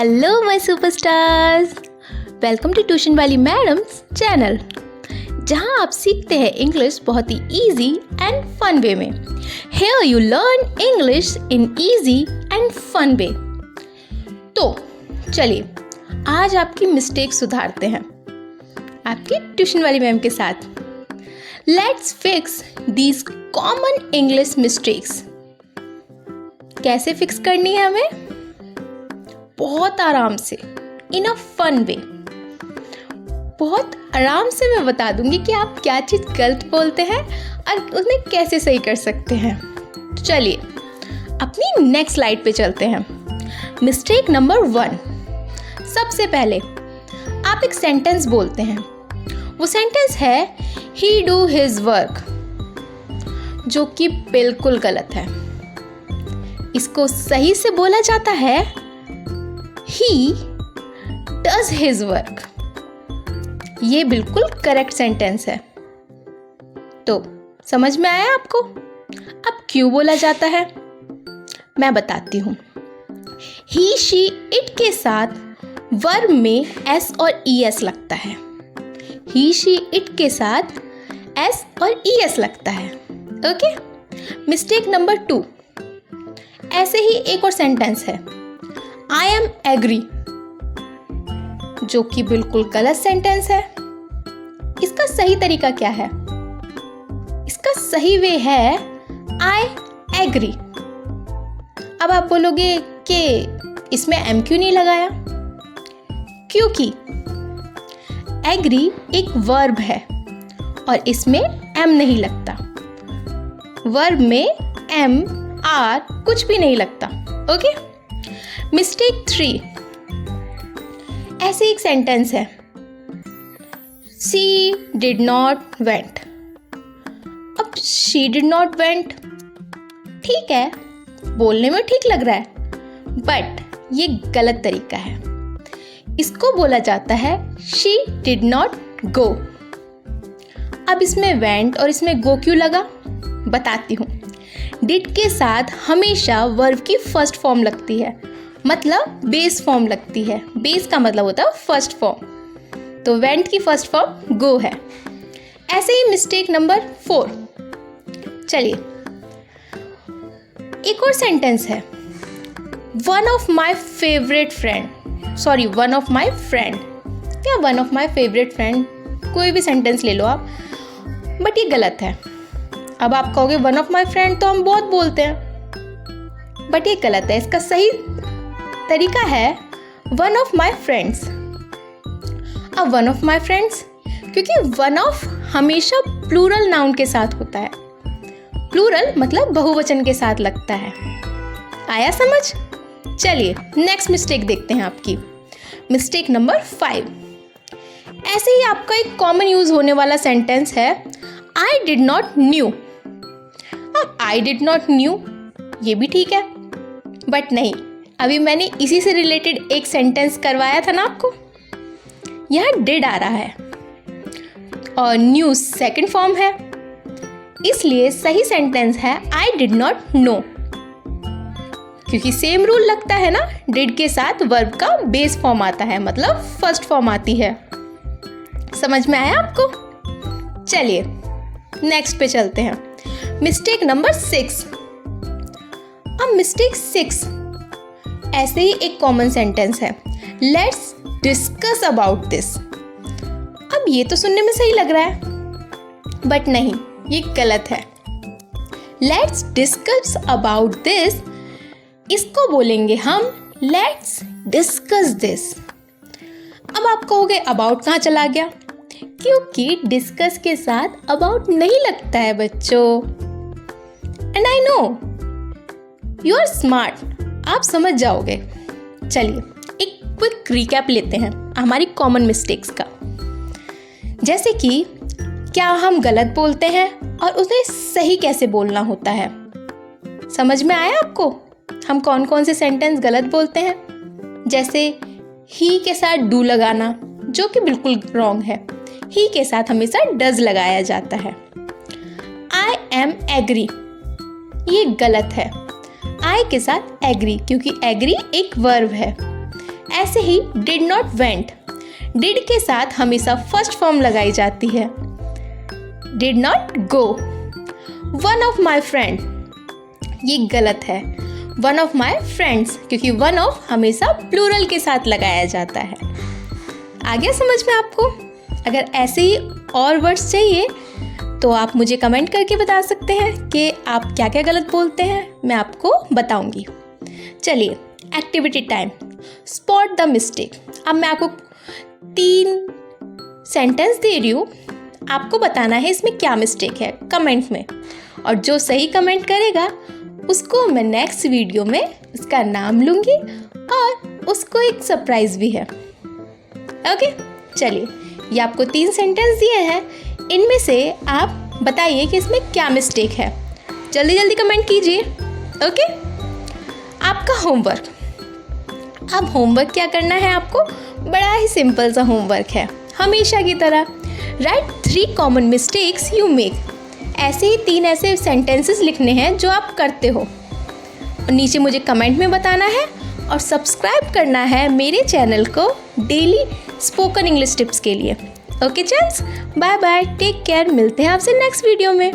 Hello my superstars, welcome to tuition वाली madam's channel, जहां आप सीखते हैं इंग्लिश बहुत ही इजी एंड फन वे में। Here you learn English in easy and fun way. तो चलिए आज आपकी मिस्टेक सुधारते हैं आपकी ट्यूशन वाली मैम के साथ। Let's fix these common English mistakes. कैसे फिक्स करनी है हमें? बहुत आराम से, इन अ फन वे। बहुत आराम से मैं बता दूंगी कि आप क्या चीज़ गलत बोलते हैं और उन्हें कैसे सही कर सकते हैं। तो चलिए अपनी नेक्स्ट स्लाइड पे चलते हैं। Mistake number 1। सबसे पहले आप एक सेंटेंस बोलते हैं। वो सेंटेंस है ही डू हिज वर्क, जो कि बिल्कुल गलत है। इसको सही से बोला जाता है He does his work। ये बिल्कुल करेक्ट सेंटेंस है। तो समझ में आया आपको अब क्यों बोला जाता है? मैं बताती हूँ। He, she, it के साथ वर्ब में s और es लगता है। He, she, it के साथ s और es लगता है। ओके। Mistake number 2। ऐसे ही एक और सेंटेंस है I am agree, जो कि बिल्कुल गलत सेंटेंस है। इसका सही तरीका क्या है? इसका सही वे है I agree। अब आप बोलोगे कि इसमें M क्यों नहीं लगाया? क्योंकि agree एक वर्ब है और इसमें M नहीं लगता। वर्ब में M, R कुछ भी नहीं लगता। ओके। मिस्टेक 3। ऐसे एक सेंटेंस है She did not went। अब she did not went ठीक है, बोलने में ठीक लग रहा है, बट ये गलत तरीका है। इसको बोला जाता है She did not go। अब इसमें went और इसमें go क्यों लगा? बताती हूँ। did के साथ हमेशा वर्ब की फर्स्ट फॉर्म लगती है, मतलब बेस फॉर्म लगती है। बेस का मतलब होता है फर्स्ट फॉर्म, तो वेंट की फर्स्ट फॉर्म गो है। ऐसे ही मिस्टेक नंबर 4। चलिए एक और सेंटेंस है one of my favourite friend, sorry one of my friend या one of my favourite friend, कोई भी सेंटेंस ले लो आप, बट ये गलत है। अब आप कहोगे वन ऑफ माई फ्रेंड तो हम बहुत बोलते हैं, बट ये गलत है। इसका सही तरीका है वन ऑफ माई फ्रेंड्स। अब वन ऑफ माई फ्रेंड्स क्योंकि वन ऑफ हमेशा प्लूरल नाउन के साथ होता है। प्लूरल मतलब बहुवचन के साथ लगता है। आया समझ? चलिए नेक्स्ट मिस्टेक देखते हैं आपकी। Mistake number 5। ऐसे ही आपका एक कॉमन यूज होने वाला सेंटेंस है आई डिड नॉट न्यू। अब आई डिड नॉट न्यू ये भी ठीक है, बट नहीं, अभी मैंने इसी से रिलेटेड एक सेंटेंस करवाया था ना आपको। यहाँ डिड आ रहा है और न्यू सेकंड फॉर्म है, इसलिए सही सेंटेंस है आई डिड नॉट नो। क्योंकि सेम रूल लगता है ना, डिड के साथ वर्ब का बेस फॉर्म आता है, मतलब फर्स्ट फॉर्म आती है। समझ में आया आपको? चलिए नेक्स्ट पे चलते हैं। Mistake number 6। अब मिस्टेक 6 ऐसे ही एक कॉमन सेंटेंस है लेट्स डिस्कस अबाउट दिस। अब ये तो सुनने में सही लग रहा है, बट नहीं, ये गलत है। लेट्स डिस्कस अबाउट दिस, इसको बोलेंगे हम लेट्स डिस्कस दिस। अब आप कहोगे अबाउट कहाँ चला गया? क्योंकि डिस्कस के साथ अबाउट नहीं लगता है बच्चों। And I know you are smart, आप समझ जाओगे। चलिए एक क्विक रिकैप लेते हैं हमारी कॉमन मिस्टेक्स का। जैसे कि क्या हम गलत बोलते हैं और उसे सही कैसे बोलना होता है। समझ में आया आपको हम कौन कौन से सेंटेंस गलत बोलते हैं? जैसे ही के साथ डू लगाना, जो कि बिल्कुल रॉन्ग है। ही के साथ हमेशा डज लगाया जाता है। आई एम एग्री, ये गलत है। आई के साथ एग्री, क्योंकि एग्री एक वर्ब है। ऐसे he did not went, did के साथ हमेशा फर्स्ट फॉर्म लगाई जाती है। Did not go. One of my friend, ये गलत है। वन ऑफ माई फ्रेंड्स, क्योंकि वन ऑफ हमेशा प्लूरल के साथ लगाया जाता है। आ गया समझ में आपको? अगर ऐसे ही और वर्ड्स चाहिए तो आप मुझे कमेंट करके बता सकते हैं कि आप क्या क्या गलत बोलते हैं, मैं आपको बताऊंगी। चलिए, activity time, spot the mistake. अब मैं आपको 3 सेंटेंस दे रही हूँ, आपको बताना है इसमें क्या मिस्टेक है कमेंट में, और जो सही कमेंट करेगा उसको मैं नेक्स्ट वीडियो में उसका नाम लूँगी और उसको एक सरप्राइज़ भी है। ओके, चलिए, ये आपको 3 सेंटेंस दिए हैं, इनमें से आप बताइए कि इसमें क्या मिस्टेक है। जल्दी जल्दी कमेंट कीजिए। ओके, आपका होमवर्क। अब होमवर्क क्या करना है आपको? बड़ा ही सिंपल सा होमवर्क है, हमेशा की तरह। Right 3 common mistakes you make. ऐसे ही 3 ऐसे सेंटेंसेस लिखने हैं जो आप करते हो, और नीचे मुझे कमेंट में बताना है, और सब्सक्राइब करना है मेरे चैनल को डेली स्पोकन इंग्लिश टिप्स के लिए। Okay champs, bye bye, take care, मिलते हैं आपसे नेक्स्ट वीडियो में।